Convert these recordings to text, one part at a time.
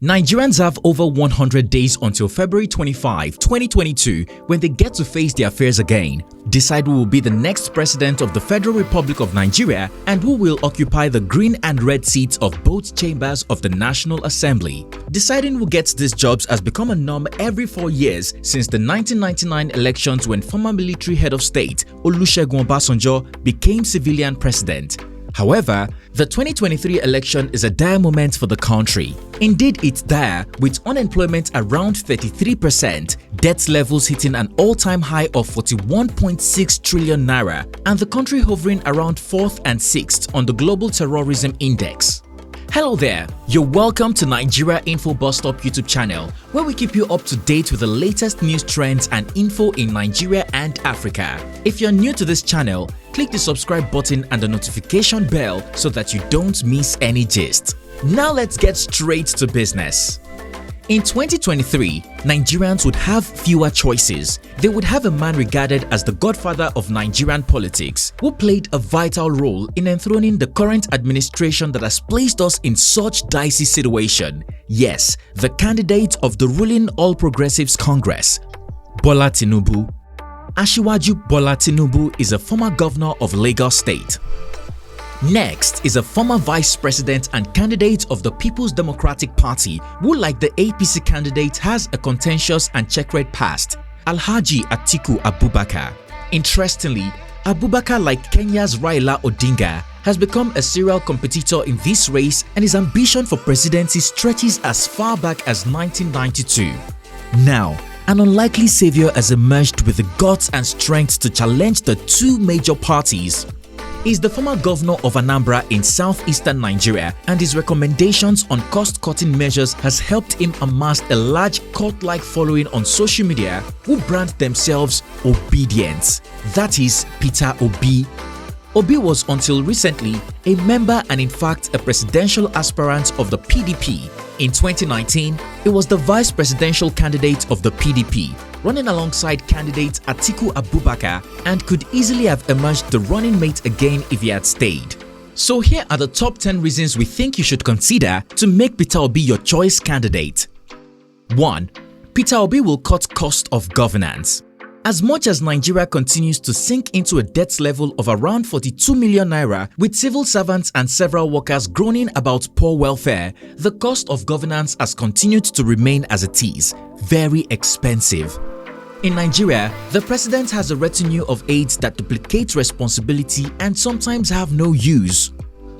Nigerians have over 100 days until February 25, 2022 when they get to face their affairs again, decide who will be the next president of the Federal Republic of Nigeria and who will occupy the green and red seats of both chambers of the National Assembly. Deciding who gets these jobs has become a norm every 4 years since the 1999 elections when former military head of state Olusegun Obasanjo became civilian president. However, the 2023 election is a dire moment for the country. Indeed, it's dire, with unemployment around 33%, debt levels hitting an all-time high of 41.6 trillion naira, and the country hovering around 4th and 6th on the Global Terrorism Index. Hello there, you're welcome to Nigeria Info Bus Stop YouTube channel, where we keep you up to date with the latest news trends and info in Nigeria and Africa. If you're new to this channel, click the subscribe button and the notification bell so that you don't miss any gist. Now let's get straight to business. In 2023, Nigerians would have fewer choices. They would have a man regarded as the godfather of Nigerian politics, who played a vital role in enthroning the current administration that has placed us in such dicey situation. Yes, the candidate of the ruling All Progressives Congress, Bola Tinubu. Asiwaju Bola Tinubu is a former governor of Lagos State. Next is a former vice president and candidate of the People's Democratic Party who, like the APC candidate, has a contentious and checkered past, Alhaji Atiku Abubakar. Interestingly, Abubakar, like Kenya's Raila Odinga, has become a serial competitor in this race, and his ambition for presidency stretches as far back as 1992. Now, an unlikely savior has emerged with the guts and strength to challenge the two major parties. He is the former governor of Anambra in southeastern Nigeria, and his recommendations on cost-cutting measures has helped him amass a large cult-like following on social media who brand themselves obidient. That is Peter Obi. Obi was until recently a member and in fact a presidential aspirant of the PDP. In 2019, he was the vice presidential candidate of the PDP, running alongside candidate Atiku Abubakar, and could easily have emerged the running mate again if he had stayed. So here are the top 10 reasons we think you should consider to make Peter Obi your choice candidate. 1. Peter Obi will cut cost of governance. As much as Nigeria continues to sink into a debt level of around 42 million naira, with civil servants and several workers groaning about poor welfare, the cost of governance has continued to remain as it is, very expensive. In Nigeria, the president has a retinue of aides that duplicate responsibility and sometimes have no use.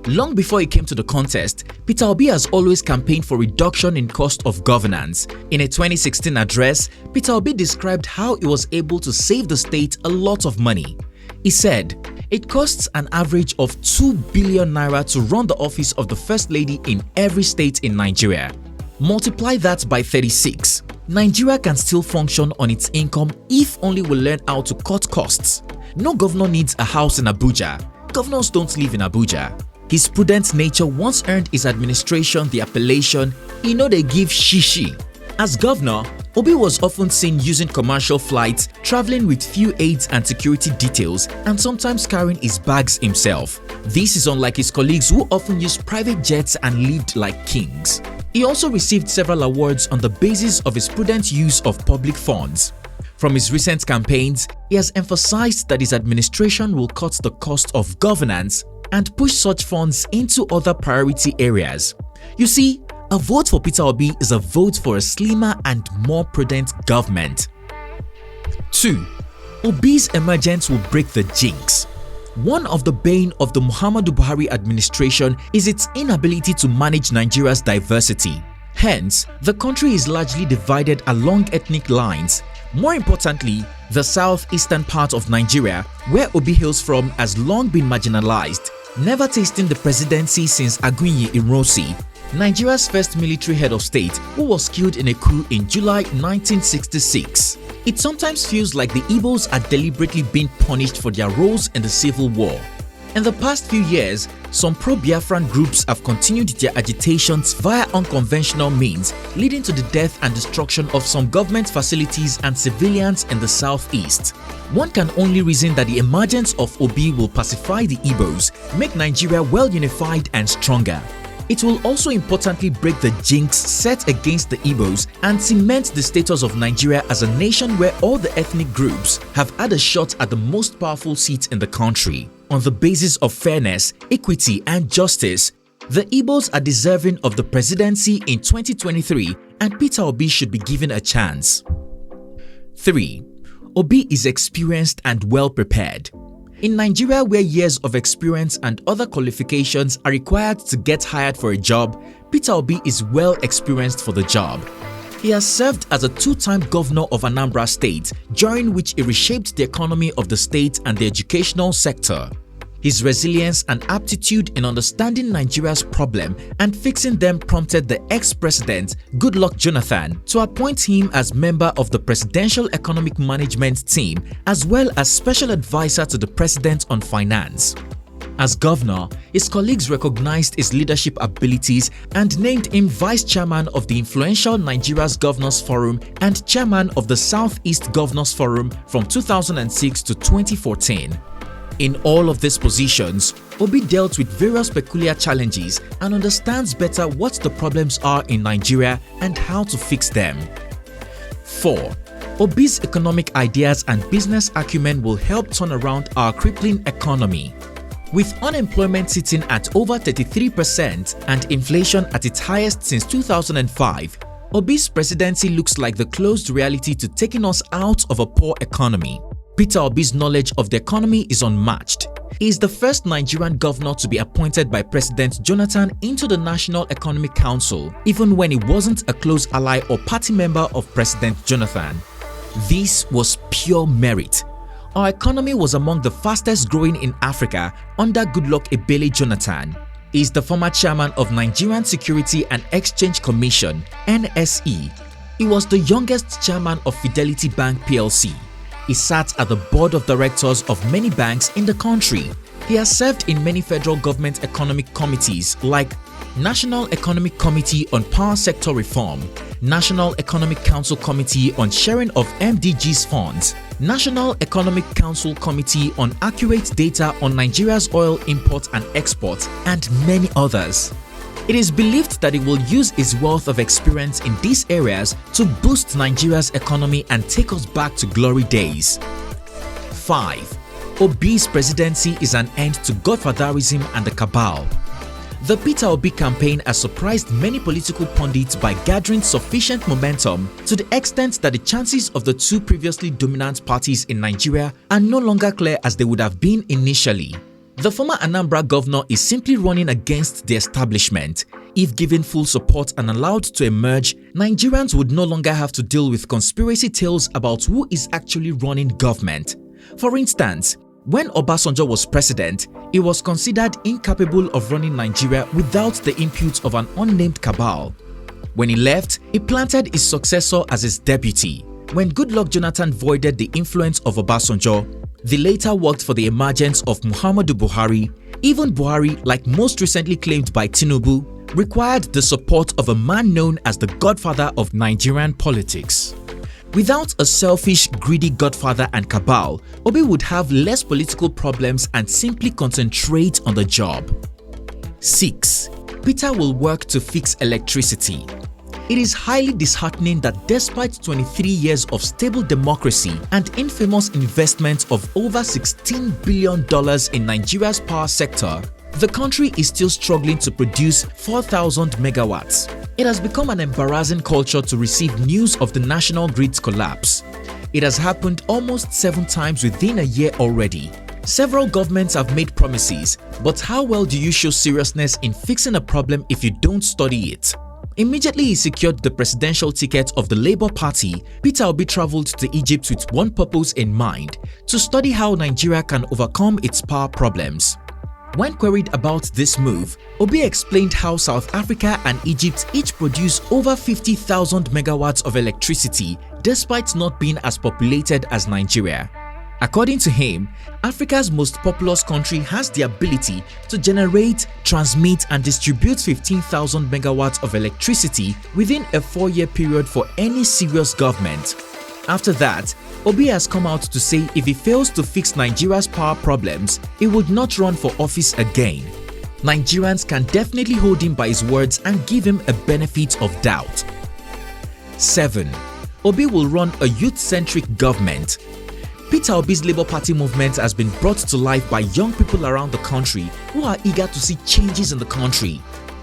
Long before he came to the contest, Peter Obi has always campaigned for reduction in cost of governance. In a 2016 address, Peter Obi described how he was able to save the state a lot of money. He said, "It costs an average of 2 billion naira to run the office of the First Lady in every state in Nigeria. Multiply that by 36. Nigeria can still function on its income if only we learn how to cut costs. No governor needs a house in Abuja. Governors don't live in Abuja." His prudent nature once earned his administration the appellation, "He no dey give shishi." As governor, Obi was often seen using commercial flights, traveling with few aides and security details, and sometimes carrying his bags himself. This is unlike his colleagues who often used private jets and lived like kings. He also received several awards on the basis of his prudent use of public funds. From his recent campaigns, he has emphasized that his administration will cut the cost of governance and push such funds into other priority areas. You see, a vote for Peter Obi is a vote for a slimmer and more prudent government. 2. Obi's emergence will break the jinx. One of the bane of the Muhammadu Buhari administration is its inability to manage Nigeria's diversity. Hence, the country is largely divided along ethnic lines. More importantly, the southeastern part of Nigeria, where Obi hails from, has long been marginalized, never tasting the presidency since Aguiyi Ironsi, Nigeria's first military head of state, who was killed in a coup in July 1966. It sometimes feels like the Igbos are deliberately being punished for their roles in the civil war. In the past few years, some pro-Biafran groups have continued their agitations via unconventional means, leading to the death and destruction of some government facilities and civilians in the southeast. One can only reason that the emergence of Obi will pacify the Igbos, make Nigeria well unified and stronger. It will also importantly break the jinx set against the Igbos and cement the status of Nigeria as a nation where all the ethnic groups have had a shot at the most powerful seats in the country. On the basis of fairness, equity, and justice, the Igbos are deserving of the presidency in 2023 and Peter Obi should be given a chance. 3. Obi is experienced and well prepared. In Nigeria, where years of experience and other qualifications are required to get hired for a job, Peter Obi is well experienced for the job. He has served as a 2-time governor of Anambra State, during which he reshaped the economy of the state and the educational sector. His resilience and aptitude in understanding Nigeria's problem and fixing them prompted the ex-president, Goodluck Jonathan, to appoint him as member of the Presidential Economic Management Team as well as special advisor to the president on finance. As governor, his colleagues recognized his leadership abilities and named him vice chairman of the influential Nigeria's Governors Forum and chairman of the Southeast Governors Forum from 2006 to 2014. In all of these positions, Obi dealt with various peculiar challenges and understands better what the problems are in Nigeria and how to fix them. 4. Obi's economic ideas and business acumen will help turn around our crippling economy. With unemployment sitting at over 33% and inflation at its highest since 2005, Obi's presidency looks like the closed reality to taking us out of a poor economy. Peter Obi's knowledge of the economy is unmatched. He is the first Nigerian governor to be appointed by President Jonathan into the National Economic Council, even when he wasn't a close ally or party member of President Jonathan. This was pure merit. Our economy was among the fastest growing in Africa under Goodluck Ebele Jonathan. He is the former chairman of Nigerian Security and Exchange Commission (NSE). He was the youngest chairman of Fidelity Bank PLC. He sat at the board of directors of many banks in the country. He has served in many federal government economic committees like National Economic Committee on Power Sector Reform, National Economic Council Committee on Sharing of MDGs Funds, National Economic Council Committee on Accurate Data on Nigeria's Oil Import and Export, and many others. It is believed that he will use his wealth of experience in these areas to boost Nigeria's economy and take us back to glory days. 5. Obi's presidency is an end to godfatherism and the cabal. The Peter Obi campaign has surprised many political pundits by gathering sufficient momentum to the extent that the chances of the two previously dominant parties in Nigeria are no longer clear as they would have been initially. The former Anambra governor is simply running against the establishment. If given full support and allowed to emerge, Nigerians would no longer have to deal with conspiracy tales about who is actually running government. For instance, when Obasanjo was president, he was considered incapable of running Nigeria without the input of an unnamed cabal. When he left, he planted his successor as his deputy. When Goodluck Jonathan voided the influence of Obasanjo, they later worked for the emergence of Muhammadu Buhari. Even Buhari, like most recently claimed by Tinubu, required the support of a man known as the godfather of Nigerian politics. Without a selfish, greedy godfather and cabal, Obi would have less political problems and simply concentrate on the job. 6. Peter will work to fix electricity. It is highly disheartening that despite 23 years of stable democracy and infamous investments of over $16 billion in Nigeria's power sector, the country is still struggling to produce 4,000 megawatts. It has become an embarrassing culture to receive news of the national grid's collapse. It has happened almost 7 times within a year already. Several governments have made promises, but how well do you show seriousness in fixing a problem if you don't study it? Immediately he secured the presidential ticket of the Labour Party, Peter Obi traveled to Egypt with one purpose in mind: to study how Nigeria can overcome its power problems. When queried about this move, Obi explained how South Africa and Egypt each produce over 50,000 megawatts of electricity despite not being as populated as Nigeria. According to him, Africa's most populous country has the ability to generate, transmit and distribute 15,000 megawatts of electricity within a 4-year period for any serious government. After that, Obi has come out to say if he fails to fix Nigeria's power problems, he would not run for office again. Nigerians can definitely hold him by his words and give him a benefit of doubt. 7. Obi will run a youth-centric government. Peter Obi's Labour Party movement has been brought to life by young people around the country who are eager to see changes in the country.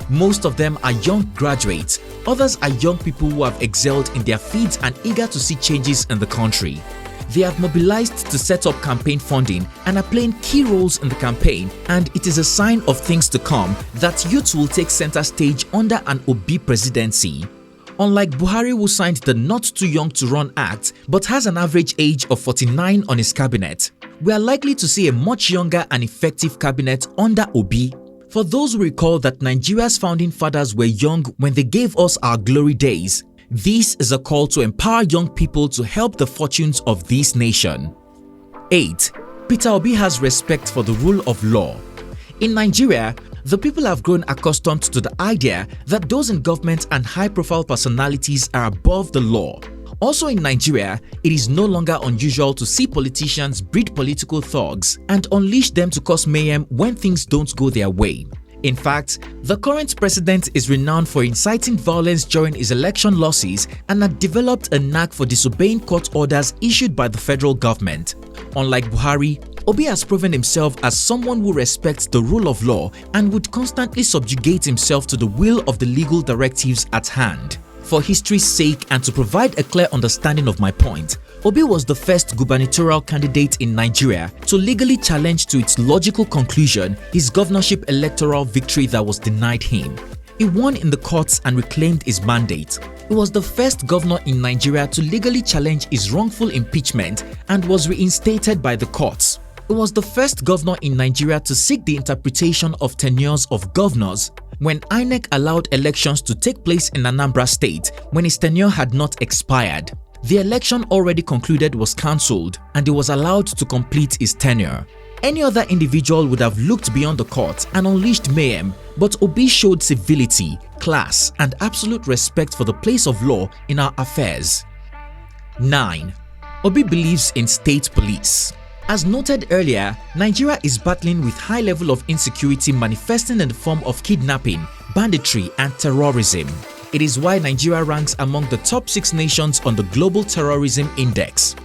Most of them are young graduates, others are young people who have excelled in their fields and eager to see changes in the country. They have mobilized to set up campaign funding and are playing key roles in the campaign, and it is a sign of things to come that youth will take center stage under an Obi presidency. Unlike Buhari, who signed the Not Too Young to Run Act but has an average age of 49 on his cabinet, we are likely to see a much younger and effective cabinet under Obi. For those who recall that Nigeria's founding fathers were young when they gave us our glory days, this is a call to empower young people to help the fortunes of this nation. 8. Peter Obi has respect for the rule of law. In Nigeria, the people have grown accustomed to the idea that those in government and high-profile personalities are above the law. Also in Nigeria, it is no longer unusual to see politicians breed political thugs and unleash them to cause mayhem when things don't go their way. In fact, the current president is renowned for inciting violence during his election losses and had developed a knack for disobeying court orders issued by the federal government. Unlike Buhari, Obi has proven himself as someone who respects the rule of law and would constantly subjugate himself to the will of the legal directives at hand. For history's sake and to provide a clear understanding of my point, Obi was the first gubernatorial candidate in Nigeria to legally challenge to its logical conclusion his governorship electoral victory that was denied him. He won in the courts and reclaimed his mandate. He was the first governor in Nigeria to legally challenge his wrongful impeachment and was reinstated by the courts. He was the first governor in Nigeria to seek the interpretation of tenures of governors when INEC allowed elections to take place in Anambra State when his tenure had not expired. The election already concluded was cancelled and he was allowed to complete his tenure. Any other individual would have looked beyond the court and unleashed mayhem, but Obi showed civility, class, and absolute respect for the place of law in our affairs. 9. Obi believes in state police. As noted earlier, Nigeria is battling with high level of insecurity manifesting in the form of kidnapping, banditry, and terrorism. It is why Nigeria ranks among the top 6 nations on the Global Terrorism Index.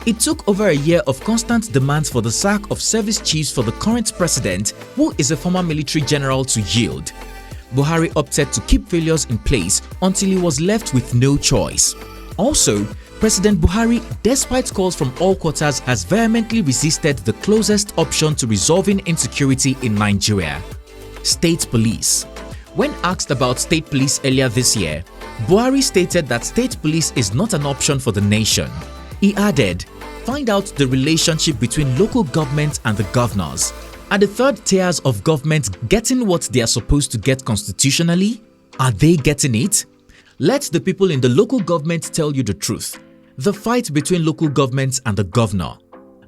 It took over a year of constant demands for the sack of service chiefs for the current president, who is a former military general, to yield. Buhari opted to keep failures in place until he was left with no choice. Also, President Buhari, despite calls from all quarters, has vehemently resisted the closest option to resolving insecurity in Nigeria: state police. When asked about state police earlier this year, Buhari stated that state police is not an option for the nation. He added, "Find out the relationship between local government and the governors. Are the third tiers of government getting what they are supposed to get constitutionally? Are they getting it? Let the people in the local government tell you the truth. The fight between local governments and the governor.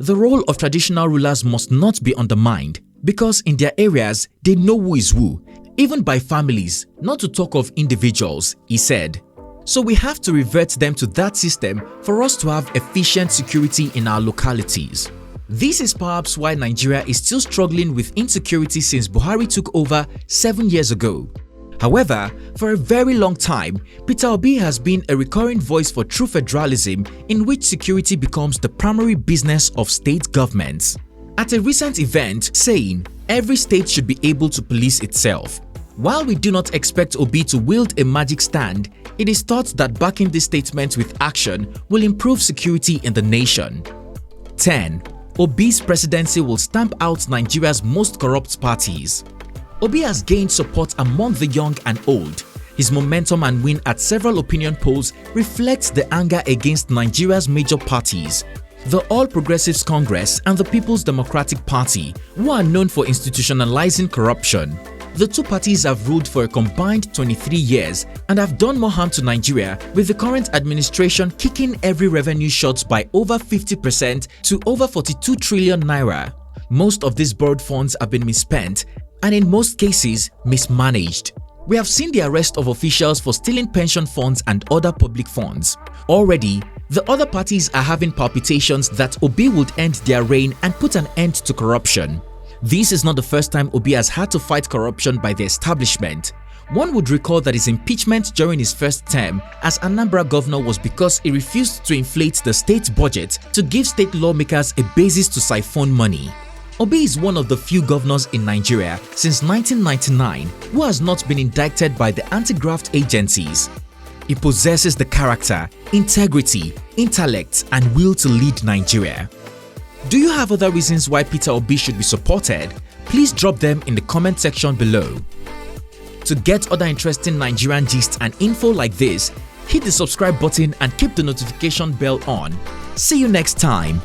The role of traditional rulers must not be undermined because in their areas they know who is who, even by families, not to talk of individuals," he said. So we have to revert them to that system for us to have efficient security in our localities. This is perhaps why Nigeria is still struggling with insecurity since Buhari took over 7 years ago. However, for a very long time, Peter Obi has been a recurring voice for true federalism in which security becomes the primary business of state governments. At a recent event saying, "Every state should be able to police itself." While we do not expect Obi to wield a magic stand, it is thought that backing this statement with action will improve security in the nation. 10. Obi's presidency will stamp out Nigeria's most corrupt parties. Obi has gained support among the young and old. His momentum and win at several opinion polls reflects the anger against Nigeria's major parties, the All Progressives Congress and the People's Democratic Party, who are known for institutionalizing corruption. The two parties have ruled for a combined 23 years and have done more harm to Nigeria, with the current administration kicking every revenue short by over 50% to over 42 trillion naira. Most of these borrowed funds have been misspent and in most cases mismanaged. We have seen the arrest of officials for stealing pension funds and other public funds. Already, the other parties are having palpitations that Obi would end their reign and put an end to corruption. This is not the first time Obi has had to fight corruption by the establishment. One would recall that his impeachment during his first term as Anambra governor was because he refused to inflate the state budget to give state lawmakers a basis to siphon money. Obi is one of the few governors in Nigeria since 1999 who has not been indicted by the anti-graft agencies. He possesses the character, integrity, intellect, and will to lead Nigeria. Do you have other reasons why Peter Obi should be supported? Please drop them in the comment section below. To get other interesting Nigerian gists and info like this, hit the subscribe button and keep the notification bell on. See you next time.